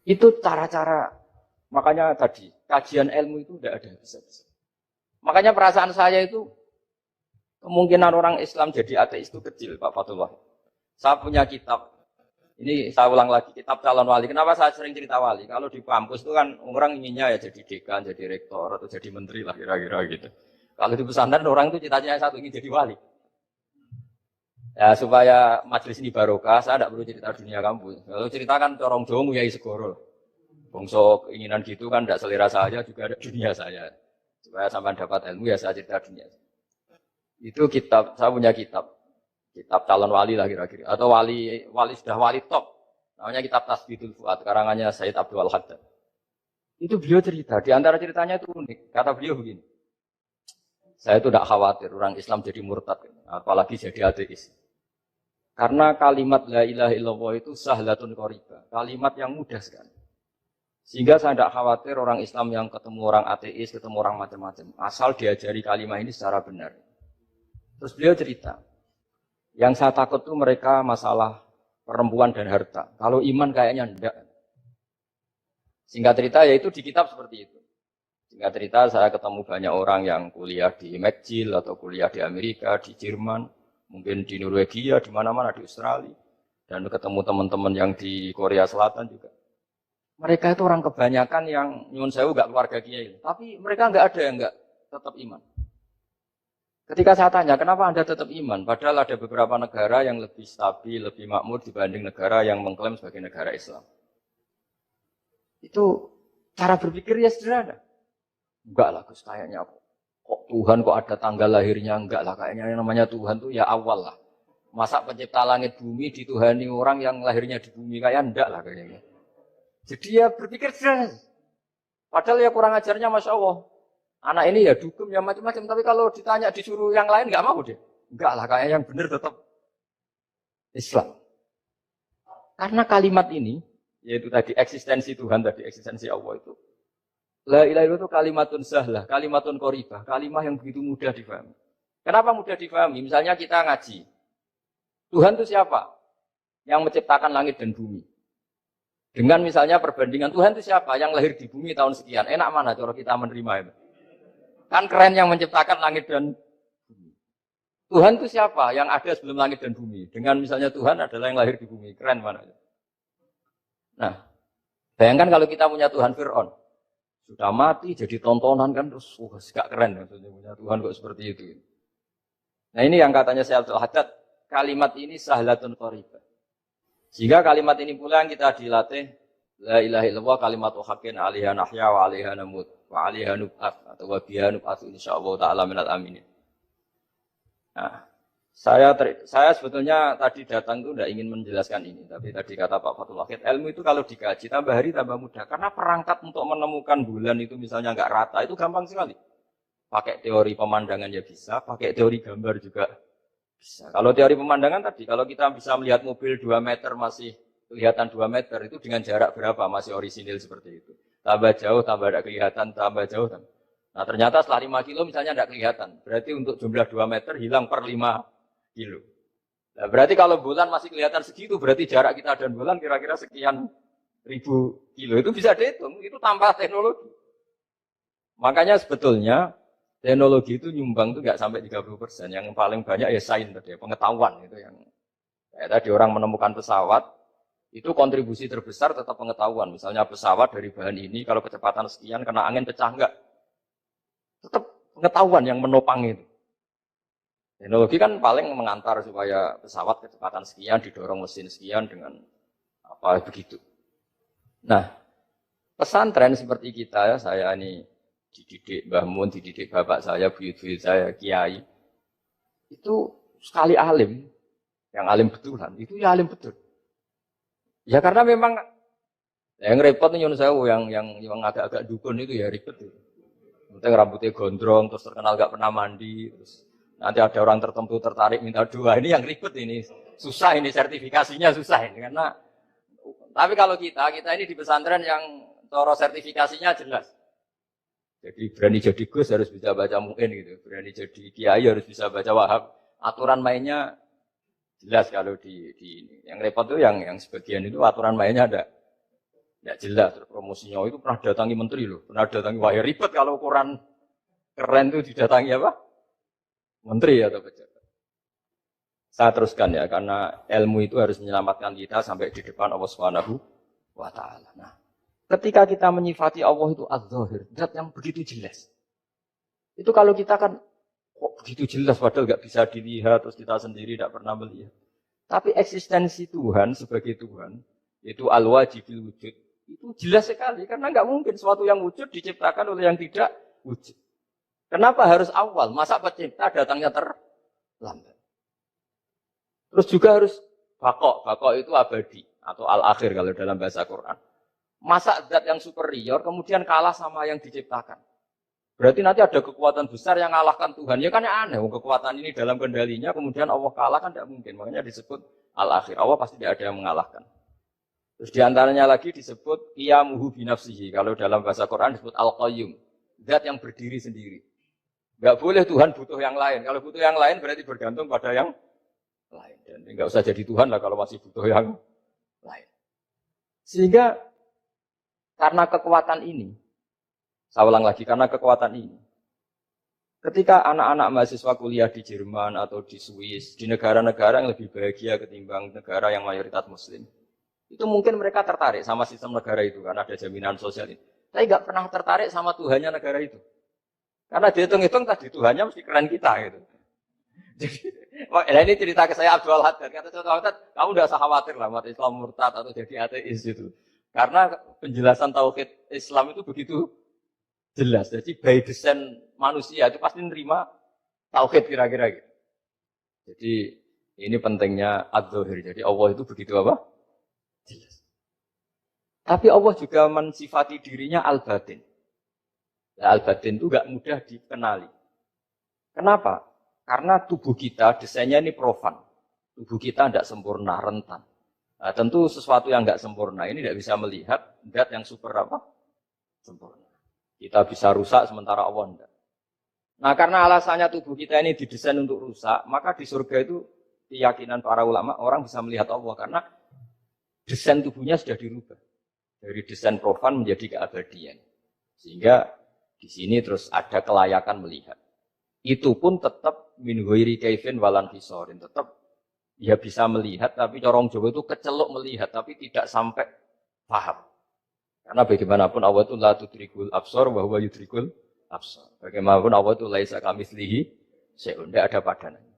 Itu cara-cara, makanya tadi, kajian ilmu itu tidak ada bisa-bisa. Makanya perasaan saya itu, kemungkinan orang Islam jadi ateis itu kecil, Pak Fatullah. Saya punya kitab, ini saya ulang lagi, kitab calon wali. Kenapa saya sering cerita wali? Kalau di kampus itu kan orang inginnya ya jadi dekan, jadi rektor, atau jadi menteri lah kira-kira gitu. Kalau di pesantren orang itu cita-citanya satu, ingin jadi wali. Ya supaya majelis ini barokah, saya tidak perlu cerita dunia kampus. Kalau ceritakan corong jongu ya segoro. Bongso keinginan gitu kan tidak selera saya juga ada dunia saya. Supaya sampai dapat ilmu ya saya cerita dunia. Itu kitab, saya punya kitab calon wali lah kira-kira. Atau wali sudah wali top. Namanya kitab Tasbihul Fuad, karangannya Said Abdul Haddad. Itu beliau cerita, di antara ceritanya itu unik. Kata beliau begini, saya itu tidak khawatir orang Islam jadi murtad, apalagi jadi ateis. Karena kalimat la ilaha illallah itu sahlatun qoribah, kalimat yang mudah sekali. Sehingga saya tidak khawatir orang Islam yang ketemu orang ateis, ketemu orang macam-macam. Asal diajari kalimat ini secara benar. Terus beliau cerita, yang saya takut tuh mereka masalah perempuan dan harta. Kalau iman kayaknya enggak. Singkat cerita ya itu di kitab seperti itu. Singkat cerita saya ketemu banyak orang yang kuliah di McGill atau kuliah di Amerika, di Jerman, mungkin di Norwegia, di mana-mana di Australia. Dan ketemu teman-teman yang di Korea Selatan juga. Mereka itu orang kebanyakan yang nyuwun sewu enggak keluarga kiai. Tapi mereka enggak ada yang enggak tetap iman. Ketika saya tanya, kenapa Anda tetap iman? Padahal ada beberapa negara yang lebih stabil, lebih makmur dibanding negara yang mengklaim sebagai negara Islam. Itu cara berpikir ya sederhana. Enggak lah Gus, kayaknya kok Tuhan kok ada tanggal lahirnya? Enggak lah, kayaknya yang namanya Tuhan tuh ya awal lah. Masa pencipta langit bumi dituhani orang yang lahirnya di bumi? Kayak enggak lah kayaknya. Jadi ya berpikir sederhana. Padahal ya kurang ajarnya Masya Allah. Anak ini ya dugem ya macam-macam, tapi kalau ditanya disuruh yang lain nggak mau deh. Enggak lah, kayak yang benar tetap Islam. Karena kalimat ini, yaitu tadi eksistensi Tuhan, tadi eksistensi Allah itu. La ilaha illallah itu kalimatun sahlah, kalimatun qoribah, kalimat yang begitu mudah difahami. Kenapa mudah difahami? Misalnya kita ngaji. Tuhan itu siapa? Yang menciptakan langit dan bumi. Dengan misalnya perbandingan Tuhan itu siapa? Yang lahir di bumi tahun sekian. Enak mana cara kita menerima itu? Kan keren yang menciptakan langit dan bumi. Tuhan itu siapa? Yang ada sebelum langit dan bumi. Dengan misalnya Tuhan adalah yang lahir di bumi. Keren mana? Nah, bayangkan kalau kita punya Tuhan Fir'aun. Sudah mati jadi tontonan kan terus gak keren maksudnya punya Tuhan kok seperti itu. Nah ini yang katanya Syekh Abdul Haddad, kalimat ini sahlatun qoribah. Sehingga kalimat ini pula yang kita dilatih la ilaha illallah kalimatu haqqin 'alaiha nahya wa 'alaiha namut wa 'alaiha nub'ats atau wa biha nub'ats insyaallah taala minal aminin. Nah, saya sebetulnya tadi datang itu tidak ingin menjelaskan ini, tapi tadi kata Pak Fathul Wahid, ilmu itu kalau dikaji tambah hari tambah mudah karena perangkat untuk menemukan bulan itu misalnya enggak rata itu gampang sekali. Pakai teori pemandangan ya bisa, pakai teori gambar juga bisa. Kalau teori pemandangan tadi, kalau kita bisa melihat mobil 2 meter masih kelihatan 2 meter, itu dengan jarak berapa masih orisinil seperti itu. Tambah jauh, tambah tidak kelihatan, tambah jauh. Nah ternyata setelah 5 kilo misalnya tidak kelihatan. Berarti untuk jumlah 2 meter hilang per 5 kilo. Nah, berarti kalau bulan masih kelihatan segitu, berarti jarak kita dan bulan kira-kira sekian ribu kilo. Itu bisa dihitung, itu tanpa teknologi. Makanya sebetulnya teknologi itu nyumbang itu nggak sampai 30%. Yang paling banyak ya sains tadi, pengetahuan itu yang kayak tadi orang menemukan pesawat itu kontribusi terbesar tetap pengetahuan. Misalnya pesawat dari bahan ini kalau kecepatan sekian kena angin pecah enggak? Tetap pengetahuan yang menopang itu. Teknologi kan paling mengantar supaya pesawat kecepatan sekian didorong mesin sekian dengan apa begitu. Nah, pesantren seperti kita ya, saya ini dididik Mbah Mun, dididik bapak saya, buyut-buyut saya, kiai. Itu sekali alim, yang alim betulan, itu ya alim betul. Ya karena memang yang repot nih nyun sewu yang agak-agak dukun itu ya ribet itu. Penting rambutnya gondrong, terus terkenal gak pernah mandi, terus nanti ada orang tertentu tertarik minta doa, ini yang ribet ini, susah ini sertifikasinya susah ini karena. Tapi kalau kita ini di pesantren yang toro sertifikasinya jelas. Jadi berani jadi Gus harus bisa baca Mu'in gitu, berani jadi Kiai harus bisa baca Wahab. Aturan mainnya jelas kalau di ini. Yang repot tuh yang sebagian itu aturan mainnya ada Ya jelas, terus promosinya itu pernah datangi menteri loh, pernah datangi, wah ya ribet kalau ukuran keren itu didatangi apa? Menteri atau pejabat. Saya teruskan ya, karena ilmu itu harus menyelamatkan kita sampai di depan Allah Subhanahu wa Ta'ala. Nah, ketika kita menyifati Allah itu az-zahir, zat yang begitu jelas. Itu kalau kita kan, kok begitu jelas padahal nggak bisa dilihat, terus kita sendiri tidak pernah melihat. Tapi eksistensi Tuhan sebagai Tuhan, yaitu al-wajibil wujud, itu jelas sekali. Karena nggak mungkin suatu yang wujud diciptakan oleh yang tidak wujud. Kenapa harus awal? Masa pencipta datangnya terlambat? Terus juga harus bakok. Bakok itu abadi atau al-akhir kalau dalam bahasa Quran. Masa zat yang superior kemudian kalah sama yang diciptakan. Berarti nanti ada kekuatan besar yang mengalahkan Tuhan. Ya kan aneh, kekuatan ini dalam kendalinya kemudian Allah kalah kan tidak mungkin. Makanya disebut al-akhir. Allah pasti tidak ada yang mengalahkan. Terus diantaranya lagi disebut qiyamuhu binafsihi. Kalau dalam bahasa Quran disebut al-qayyum. Zat yang berdiri sendiri. Enggak boleh Tuhan butuh yang lain. Kalau butuh yang lain berarti bergantung pada yang lain. Dan enggak usah jadi Tuhan lah kalau masih butuh yang lain. Sehingga karena kekuatan ini, saya ulang lagi, karena kekuatan ini, ketika anak-anak mahasiswa kuliah di Jerman atau di Swiss, di negara-negara yang lebih bahagia ketimbang negara yang mayoritas Muslim, itu mungkin mereka tertarik sama sistem negara itu, karena ada jaminan sosial itu. Saya nggak pernah tertarik sama Tuhannya negara itu. Karena dihitung-hitung tadi Tuhannya mesti keren kita gitu. Jadi, ini cerita ke saya Abdul Haddad. Kata Abdul Haddad, kamu nggak usah khawatir lah umat Islam murtad atau jadi ateis itu. Karena penjelasan tauhid Islam itu begitu jelas. Jadi by design manusia itu pasti nerima tauhid kira-kira gitu. Jadi ini pentingnya ad-dhahir. Jadi Allah itu begitu apa? Jelas. Tapi Allah juga mensifati dirinya al-batin. Nah, al-batin itu gak mudah dikenali. Kenapa? Karena tubuh kita desainnya ini profan. Tubuh kita tidak sempurna, rentan. Nah, tentu sesuatu yang tidak sempurna ini tidak bisa melihat zat yang super apa? Sempurna. Kita bisa rusak sementara Allah tidak. Nah, karena alasannya tubuh kita ini didesain untuk rusak, maka di surga itu keyakinan para ulama orang bisa melihat Allah karena desain tubuhnya sudah dirubah dari desain profan menjadi keabadian. Sehingga di sini terus ada kelayakan melihat. Itu pun tetap min ghairi kaifin walan hisorin, tetap ya bisa melihat, tapi corong Jawa itu kecelok melihat, tapi tidak sampai paham. Karena bagaimanapun Allah itu la tudrikul absar wa huwa yudrikul absar. Bagaimanapun Allah itu laisa kamitslihi syai'un, tidak ada padanannya.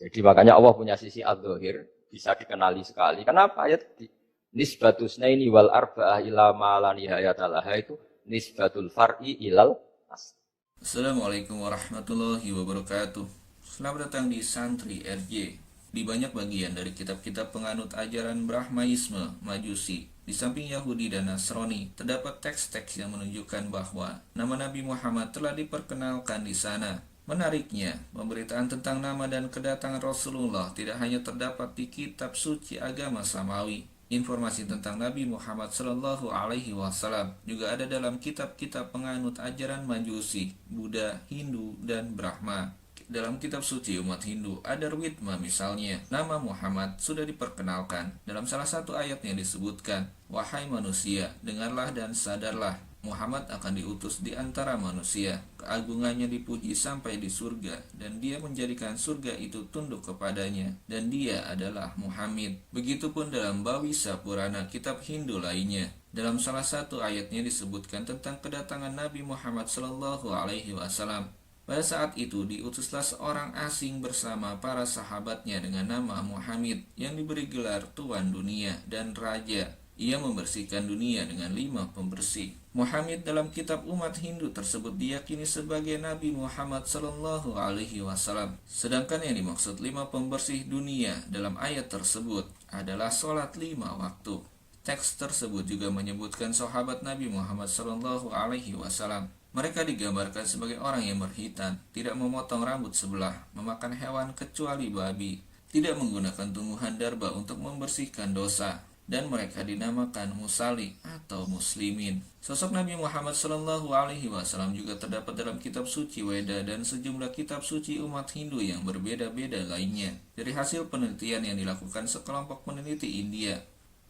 Jadi makanya Allah punya sisi adz-dzahir, bisa dikenali sekali. Kenapa? Ya tadi nisbatus naini wal arba'ah ila ma la nihayata laha itu nisbatul far'i ilal asl. Assalamualaikum warahmatullahi wabarakatuh. Selamat datang di Santri RJ. Di banyak bagian dari kitab-kitab penganut ajaran Brahmaisme, Majusi, di samping Yahudi dan Nasrani, terdapat teks-teks yang menunjukkan bahwa nama Nabi Muhammad telah diperkenalkan di sana. Menariknya, pemberitaan tentang nama dan kedatangan Rasulullah tidak hanya terdapat di kitab suci agama Samawi. Informasi tentang Nabi Muhammad Sallallahu Alaihi Wasallam juga ada dalam kitab-kitab penganut ajaran Majusi, Buddha, Hindu, dan Brahma. Dalam kitab suci umat Hindu ada Ritma misalnya, nama Muhammad sudah diperkenalkan. Dalam salah satu ayatnya disebutkan, wahai manusia, dengarlah dan sadarlah, Muhammad akan diutus di antara manusia. Keagungannya dipuji sampai di surga, dan dia menjadikan surga itu tunduk kepadanya, dan dia adalah Muhammad. Begitupun dalam Bhavisa Purana, kitab Hindu lainnya. Dalam salah satu ayatnya disebutkan tentang kedatangan Nabi Muhammad Sallallahu Alaihi Wasallam. Pada saat itu diutuslah seorang asing bersama para sahabatnya dengan nama Muhammad yang diberi gelar Tuan Dunia dan Raja. Ia membersihkan dunia dengan 5 pembersih. Muhammad dalam kitab umat Hindu tersebut diyakini sebagai Nabi Muhammad Sallallahu Alaihi Wasallam. Sedangkan yang dimaksud 5 pembersih dunia dalam ayat tersebut adalah sholat 5 waktu. Teks tersebut juga menyebutkan sahabat Nabi Muhammad Sallallahu Alaihi Wasallam. Mereka digambarkan sebagai orang yang berkhitan, tidak memotong rambut sebelah, memakan hewan kecuali babi, tidak menggunakan tumbuhan darba untuk membersihkan dosa, dan mereka dinamakan musali atau muslimin. Sosok Nabi Muhammad Sallallahu Alaihi Wasallam juga terdapat dalam kitab suci Weda dan sejumlah kitab suci umat Hindu yang berbeda-beda lainnya. Dari hasil penelitian yang dilakukan sekelompok peneliti India,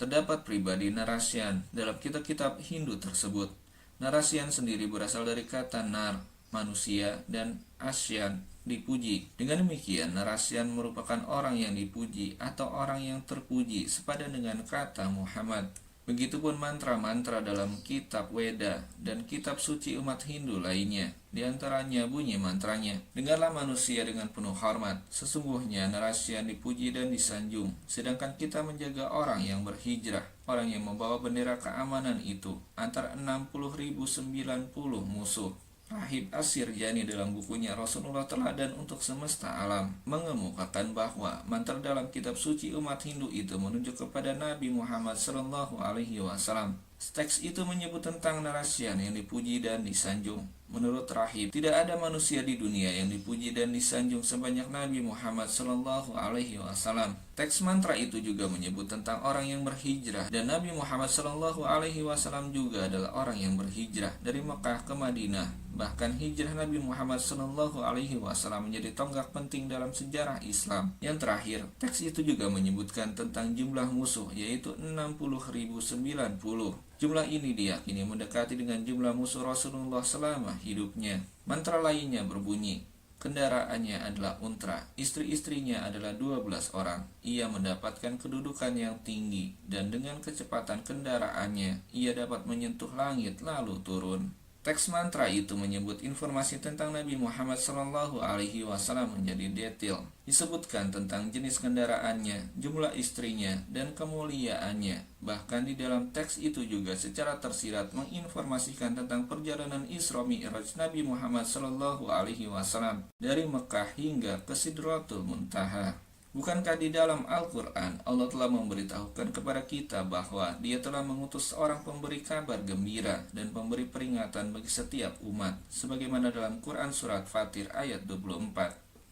Terdapat pribadi Narasyan dalam kitab-kitab Hindu tersebut. Narasyan sendiri berasal dari kata nar, manusia, dan asyan, dipuji. Dengan demikian, Narasyan merupakan orang yang dipuji atau orang yang terpuji sepadan dengan kata Muhammad. Begitupun mantra-mantra dalam kitab Weda dan kitab suci umat Hindu lainnya. Di antaranya bunyi mantranya, dengarlah manusia dengan penuh hormat, sesungguhnya Narasyan dipuji dan disanjung, sedangkan kita menjaga orang yang berhijrah, orang yang membawa bendera keamanan itu, antara 60.090 musuh. Rahib As-Sirjani dalam bukunya Rasulullah Teladan untuk Semesta Alam mengemukakan bahwa mantra dalam kitab suci umat Hindu itu menunjuk kepada Nabi Muhammad SAW. Teks itu menyebut tentang Narasyan yang dipuji dan disanjung. Menurut Rahib, tidak ada manusia di dunia yang dipuji dan disanjung sebanyak Nabi Muhammad SAW. Teks mantra itu juga menyebut tentang orang yang berhijrah, dan Nabi Muhammad SAW juga adalah orang yang berhijrah dari Mekah ke Madinah. Bahkan hijrah Nabi Muhammad SAW menjadi tonggak penting dalam sejarah Islam. Yang terakhir, teks itu juga menyebutkan tentang jumlah musuh, yaitu 60.090. Jumlah ini diyakini mendekati dengan jumlah musuh Rasulullah selama hidupnya. Mantra lainnya berbunyi, kendaraannya adalah unta, istri-istrinya adalah 12 orang. Ia mendapatkan kedudukan yang tinggi, dan dengan kecepatan kendaraannya, ia dapat menyentuh langit lalu turun. Teks mantra itu menyebut informasi tentang Nabi Muhammad SAW menjadi detail. Disebutkan tentang jenis kendaraannya, jumlah istrinya, dan kemuliaannya. Bahkan di dalam teks itu juga secara tersirat menginformasikan tentang perjalanan Isra Mi'raj Nabi Muhammad SAW dari Mekah hingga ke Sidratul Muntaha. Bukankah di dalam Al-Quran Allah telah memberitahukan kepada kita bahwa Dia telah mengutus seorang pemberi kabar gembira dan pemberi peringatan bagi setiap umat, sebagaimana dalam Quran Surat Fatir ayat 24.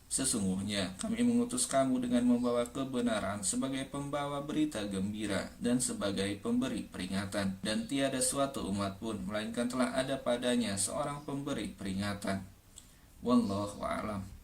Sesungguhnya kami mengutus kamu dengan membawa kebenaran sebagai pembawa berita gembira dan sebagai pemberi peringatan, dan tiada suatu umat pun melainkan telah ada padanya seorang pemberi peringatan. Wallahu a'lam.